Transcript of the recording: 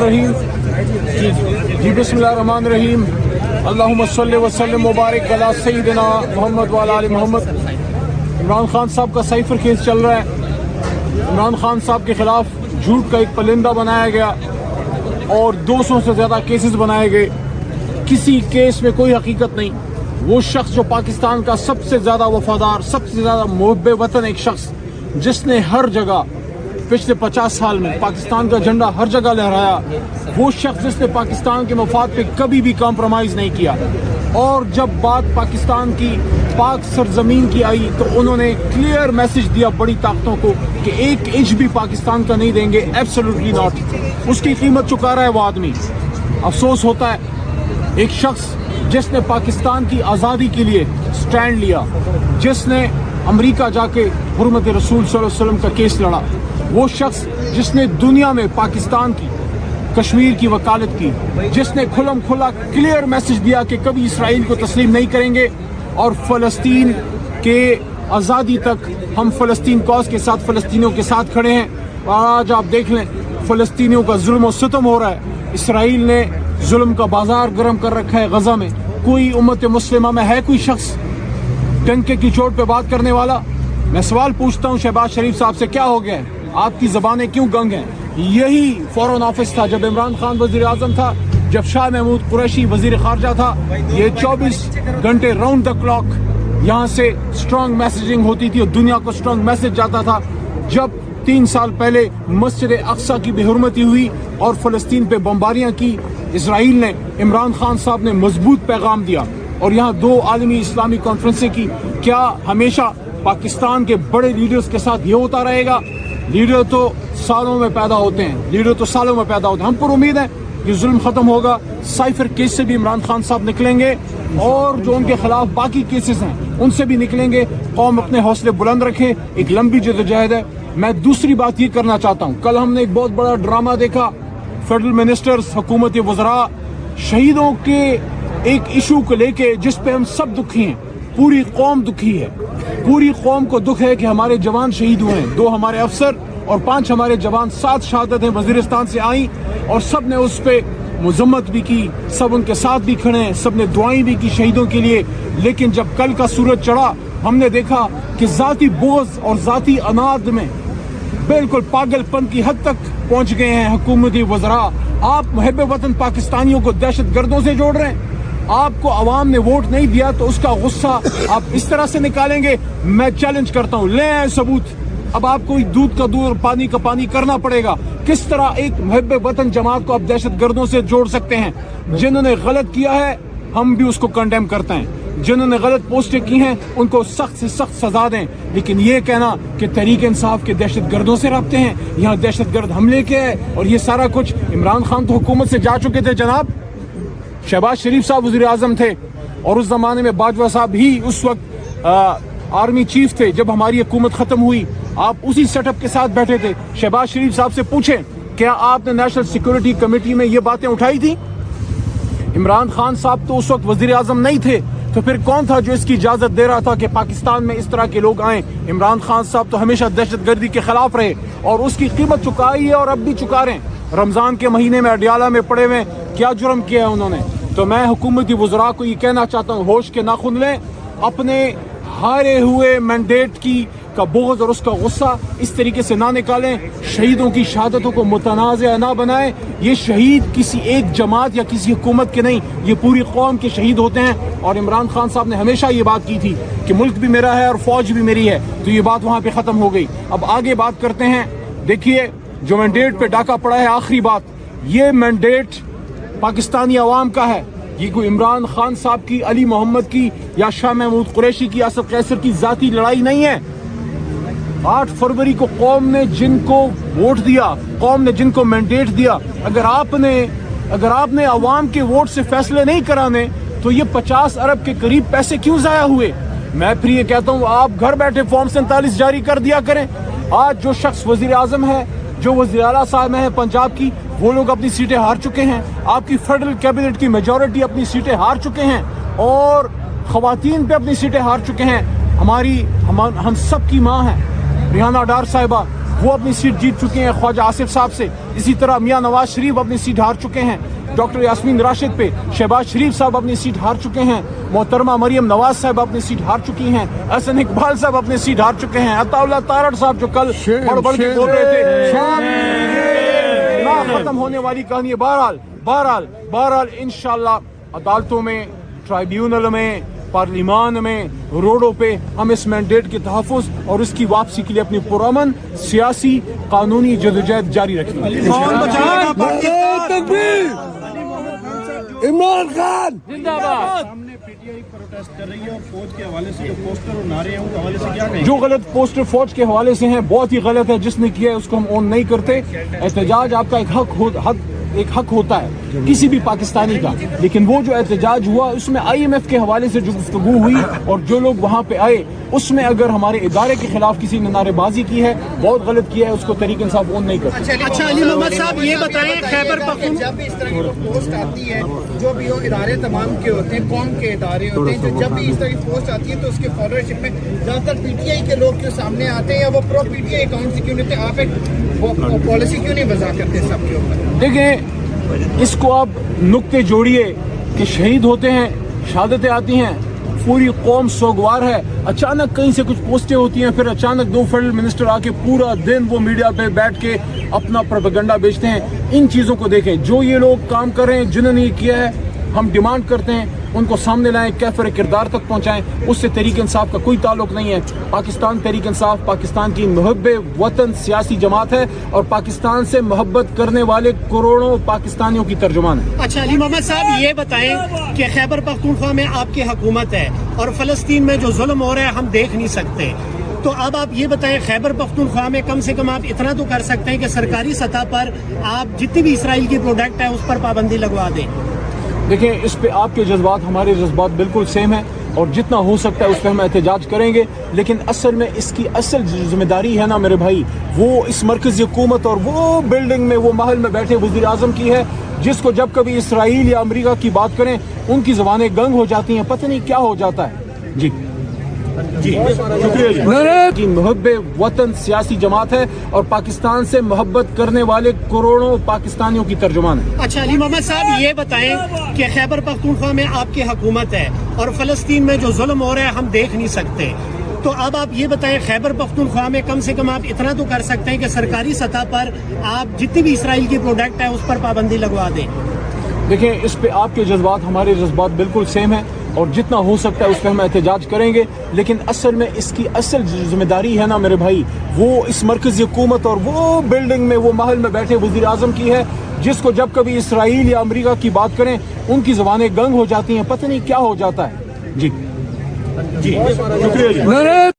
रहीम जी बिस्मिल्लाहिर्रहमानिर्रहीम अल्लाहुम्मा सल्लि व सल्लिम मुबारक अला सय्यिदिना मोहम्मद व अला आलि मोहम्मद। इमरान खान साहब का साइफर केस चल रहा है। इमरान खान साहब के खिलाफ झूठ का एक परिंदा बनाया गया और 200 से ज़्यादा केसेस बनाए गए। किसी केस में कोई हकीकत नहीं। वो शख्स जो पाकिस्तान का सबसे ज़्यादा वफादार, सबसे ज़्यादा मुहब्बे वतन एक शख्स, जिसने हर जगह पिछले 50 साल में पाकिस्तान का झंडा हर जगह लहराया, वो शख्स जिसने पाकिस्तान के मफाद पे कभी भी कॉम्प्रोमाइज़ नहीं किया। और जब बात पाकिस्तान की पाक सरजमीन की आई तो उन्होंने क्लियर मैसेज दिया बड़ी ताकतों को कि 1 इंच भी पाकिस्तान का नहीं देंगे, एब्सोल्युटली नॉट। उसकी कीमत चुका रहा है वो आदमी। अफसोस होता है एक शख्स जिसने पाकिस्तान की आज़ादी के लिए स्टैंड लिया, जिसने अमेरिका जाके हुर्मत रसूल सल्लल्लाहु अलैहि वसल्लम का केस लड़ा, वो शख्स जिसने दुनिया में पाकिस्तान की, कश्मीर की वकालत की, जिसने खुलम खुला क्लियर मैसेज दिया कि कभी इसराइल को तस्लीम नहीं करेंगे और फ़लस्तीन के आज़ादी तक हम फ़लस्तीन कॉज के साथ, फ़लस्तीनियों के साथ खड़े हैं। और आज आप देख लें फ़लस्तीनियों का जुल्म और सितम हो रहा है। इसराइल ने जुल्म का बाजार गर्म कर रखा है गज़ा में। कोई उम्मत मुस्लिमा में है कोई शख्स डंके की चोट पे बात करने वाला? मैं सवाल पूछता हूँ शहबाज शरीफ साहब से, क्या हो गया है? आपकी ज़बानें क्यों गंग हैं? यही फॉरेन ऑफिस था जब इमरान खान वज़ीर आज़म था, जब शाह महमूद कुरैशी वज़ीर ख़ारजा था। ये 24 घंटे राउंड द क्लॉक यहाँ से स्ट्रॉन्ग मैसेजिंग होती थी और दुनिया को स्ट्रॉन्ग मैसेज जाता था। जब 3 साल पहले मस्जिद अक्सा की बेहुरमती हुई और फ़लस्तीन पे बमबारियाँ की, इसराइल ने, इमरान खान साहब ने मजबूत पैगाम दिया और यहाँ 2 आलमी इस्लामी कॉन्फ्रेंसें की। क्या हमेशा पाकिस्तान के बड़े लीडर्स के साथ ये होता रहेगा? लीडर तो सालों में पैदा होते हैं, लीडर तो सालों में पैदा होते हैं। हम पर उम्मीद है कि जुल्म ख़त्म होगा, साइफर केस से भी इमरान खान साहब निकलेंगे और जो उनके खिलाफ बाकी केसेस हैं उनसे भी निकलेंगे। कौम अपने हौसले बुलंद रखे, एक लंबी जद्दोजहद है। मैं दूसरी बात ये करना चाहता हूँ, कल हमने एक बहुत बड़ा ड्रामा देखा। फेडरल मिनिस्टर्स, हुकूमत वज़रा शहीदों के एक इशू को लेके जिस पे हम सब दुखी हैं, पूरी कौम दुखी है। पूरी कौम को दुख है कि हमारे जवान शहीद हुए हैं। 2 हमारे अफसर और 5 हमारे जवान, 7 शहादतें वज़ीरिस्तान से आई और सब ने उस पे मज़म्मत भी की, सब उनके साथ भी खड़े हैं, सब ने दुआएं भी की शहीदों के लिए। लेकिन जब कल का सूरज चढ़ा, हमने देखा कि ज़ाती बोझ और ज़ाती अनाद में बिल्कुल पागलपन की हद तक पहुँच गए हैं हुकूमती वज़रा। आप मुहब्बे वतन पाकिस्तानियों को दहशत गर्दों से जोड़ रहे हैं। आपको अवाम ने वोट नहीं दिया तो उसका गुस्सा आप इस तरह से निकालेंगे? मैं चैलेंज करता हूँ, ले आए सबूत। अब आपको दूध का दूध और पानी का पानी करना पड़ेगा। किस तरह एक मुहब्बे वतन जमात को आप दहशत गर्दों से जोड़ सकते हैं? जिन्होंने गलत किया है हम भी उसको कंडेम करते हैं, जिन्होंने गलत पोस्टें की हैं उनको सख्त से सख्त सजा दें। लेकिन ये कहना कि तहरीक इंसाफ के दहशत गर्दों से रबते हैं, यहाँ दहशत गर्द हमले के है और ये सारा कुछ, इमरान खान तो हुकूमत से जा चुके थे जनाब। शहबाज शरीफ साहब वज़ीर आज़म थे और उस ज़माने में बाजवा साहब ही उस वक्त आर्मी चीफ थे। जब हमारी हुकूमत ख़त्म हुई आप उसी सेटअप के साथ बैठे थे। शहबाज शरीफ साहब से पूछें, क्या आपने नेशनल सिक्योरिटी कमेटी में ये बातें उठाई थी? इमरान खान साहब तो उस वक्त वज़ीर आज़म नहीं थे, तो फिर कौन था जो इसकी इजाज़त दे रहा था कि पाकिस्तान में इस तरह के लोग आएँ? इमरान खान साहब तो हमेशा दहशत गर्दी के खिलाफ रहे और उसकी कीमत चुकाई है और अब भी चुका रहे हैं। रमज़ान के महीने में अडियाला में पड़े हुए क्या जुर्म किया है उन्होंने? तो मैं हुकूमती वज़रा को ये कहना चाहता हूँ, होश के नाखुन लें, अपने हारे हुए मैंडेट की का बोझ और उसका गुस्सा इस तरीके से ना निकालें। शहीदों की शहादतों को मुतनाज़ ना बनाएं। ये शहीद किसी एक जमात या किसी हुकूमत के नहीं, ये पूरी कौम के शहीद होते हैं। और इमरान खान साहब ने हमेशा ये बात की थी कि मुल्क भी मेरा है और फौज भी मेरी है, तो ये बात वहाँ पे ख़त्म हो गई। अब आगे बात करते हैं। देखिए, जो मैंडेट पे डाका पड़ा है, आखिरी बात, ये मैंडेट पाकिस्तानी अवाम का है। ये कोई इमरान खान साहब की, अली मोहम्मद की या शाह महमूद कुरैशी की, असद कैसर की ज़ाती लड़ाई नहीं है। 8 फरवरी को कौम ने जिनको वोट दिया, कौम ने जिनको मैंडेट दिया, अगर आपने अवाम के वोट से फैसले नहीं कराने तो ये 50 अरब के करीब पैसे क्यों ज़ाया हुए? मैं फिर ये कहता हूँ, आप घर बैठे फॉर्म 47 जारी कर दिया करें। आज जो शख्स वज़ीर आज़म है, जो वज़ीर आला साहब हैं पंजाब की, वो लोग अपनी सीटें हार चुके हैं। आपकी फेडरल कैबिनेट की मेजॉरिटी अपनी सीटें हार चुके हैं और ख़वातीन पे अपनी सीटें हार चुके हैं। हम सब की माँ हैं रिहाना डार साहिबा, وہ اپنی سیٹ جیت چکے ہیں خواجہ آصف صاحب سے. اسی طرح میاں نواز شریف اپنی سیٹ ہار چکے ہیں. ڈاکٹر یاسمین راشد پہ شہباز شریف صاحب اپنی سیٹ ہار چکے ہیں. محترمہ مریم نواز صاحب اپنی سیٹ ہار چکی ہیں. احسن اقبال صاحب اپنی سیٹ ہار چکے ہیں. عطا اللہ تارڑ صاحب جو کل بڑھ کے بول رہے تھے نہ ختم ہونے والی کہانی ہے. بہرحال انشاءاللہ عدالتوں میں، ٹرائیبیونل میں، پارلیمان میں، روڈوں پہ ہم اس مینڈیٹ کے تحفظ اور اس کی واپسی کے لیے اپنی پرامن سیاسی قانونی جدوجہد جاری رکھیں گے. عمران خان زندہ باد. سامنے پی ٹی آئی پروٹیسٹ کر رہی ہے اور فوج کے حوالے سے جو پوسٹر اور نعرے ہیں ان کے حوالے سے کیا کہیں؟ جو غلط پوسٹر فوج کے حوالے سے ہیں بہت ہی غلط ہے. جس نے کیا ہے اس کو ہم اون نہیں کرتے. احتجاج آپ کا ایک حق ہوتا ہے کسی بھی پاکستانی کا، لیکن وہ جو احتجاج ہوا اس میں آئی ایم ایف کے حوالے سے جو گفتگو ہوئی اور جو لوگ وہاں پہ آئے اس میں اگر ہمارے ادارے کے خلاف کسی نے نعرے بازی کی ہے، بہت غلط کیا ہے، اس کو تحریک انصاف اون نہیں کرتے. اچھا علی محمد صاحب یہ بتائیں خیبر پختونخوا جب بھی اس طرح کی پوسٹ آتی ہے، جو بھی وہ ادارے تمام کے ہوتے ہیں، قوم کے ادارے ہوتے ہیں، جو جب بھی اس طرح کی پوسٹ آتی ہے تو اس کے فالوورشپ میں زیادہ تر پی ٹی آئی کے لوگ کیوں سامنے آتے ہیں یا وہ پرو پی ٹی آئی اکاؤنٹ سے کیوں نہیں ہوتے؟ آپ ایک پالیسی کیوں نہیں وضع کرتے سب کے اوپر؟ دیکھیں اس کو آپ نقطے جوڑیے کہ شہید ہوتے ہیں، شہادتیں آتی ہیں، پوری قوم سوگوار ہے، اچانک کہیں سے کچھ پوسٹیں ہوتی ہیں، پھر اچانک دو فیڈرل منسٹر آ کے پورا دن وہ میڈیا پہ بیٹھ کے اپنا پروپیگنڈا بیچتے ہیں. ان چیزوں کو دیکھیں. جو یہ لوگ کام کر رہے ہیں جنہوں نے یہ کیا ہے، ہم ڈیمانڈ کرتے ہیں ان کو سامنے لائیں، کیفر کردار تک پہنچائیں. اس سے تحریک انصاف کا کوئی تعلق نہیں ہے. پاکستان تحریک انصاف پاکستان کی محب وطن سیاسی جماعت ہے اور پاکستان سے محبت کرنے والے کروڑوں پاکستانیوں کی ترجمان ہے. اچھا علی محمد صاحب یہ بتائیں کہ خیبر پختونخوا میں آپ کی حکومت ہے اور فلسطین میں جو ظلم ہو رہا ہے ہم دیکھ نہیں سکتے، تو اب آپ یہ بتائیں خیبر پختونخوا میں کم سے کم آپ اتنا تو کر سکتے ہیں کہ سرکاری سطح پر آپ جتنی بھی اسرائیل کی پروڈکٹ ہے اس پر پابندی لگوا دیں. دیکھیں اس پہ آپ کے جذبات ہمارے جذبات بالکل سیم ہیں اور جتنا ہو سکتا ہے اس پہ ہم احتجاج کریں گے، لیکن اصل میں اس کی اصل ذمہ داری ہے نا میرے بھائی، وہ اس مرکزی حکومت اور وہ بلڈنگ میں وہ محل میں بیٹھے وزیر اعظم کی ہے، جس کو جب کبھی اسرائیل یا امریکہ کی بات کریں ان کی زبانیں گنگ ہو جاتی ہیں، پتہ نہیں کیا ہو جاتا ہے. جی شکریہ کی محب وطن سیاسی جماعت ہے اور پاکستان سے محبت کرنے والے کروڑوں پاکستانیوں کی ترجمان ہے. اچھا علی محمد صاحب یہ بتائیں کہ خیبر پختونخوا میں آپ کی حکومت ہے اور فلسطین میں جو ظلم ہو رہا ہے ہم دیکھ نہیں سکتے، تو اب آپ یہ بتائیں خیبر پختونخوا میں کم سے کم آپ اتنا تو کر سکتے ہیں کہ سرکاری سطح پر آپ جتنی بھی اسرائیل کی پروڈکٹ ہے اس پر پابندی لگوا دیں. دیکھیں اس پہ آپ کے جذبات ہمارے جذبات بالکل سیم ہیں اور جتنا ہو سکتا ہے اس پہ ہم احتجاج کریں گے، لیکن اصل میں اس کی اصل ذمہ داری ہے نا میرے بھائی، وہ اس مرکزی حکومت اور وہ بلڈنگ میں وہ محل میں بیٹھے وزیر اعظم کی ہے، جس کو جب کبھی اسرائیل یا امریکہ کی بات کریں ان کی زبانیں گنگ ہو جاتی ہیں، پتہ نہیں کیا ہو جاتا ہے. جی شکریہ.